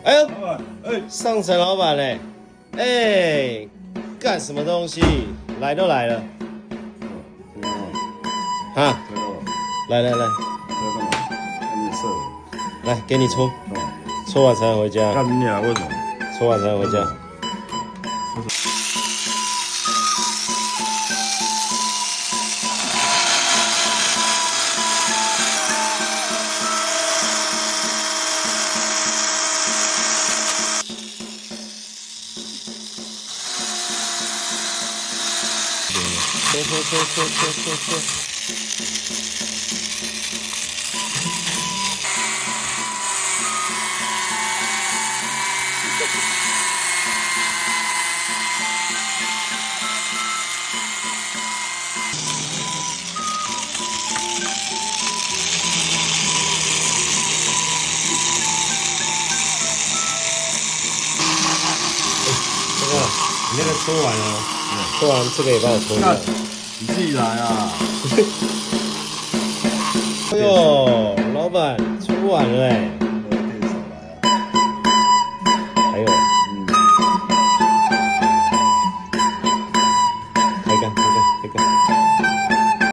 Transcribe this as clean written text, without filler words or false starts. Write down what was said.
哎呦，哎，上层老板嘞，哎，干什么东西？来都来了，啊，来来来，这干嘛？给你射，来给你搓，干嘛？搓完才能回家，干你啊？为什么？搓完才能回家。搓。这个你那个搓完了，搓完这个也帮我搓一下。你自己来啊！哎呦，老板搓完了哎。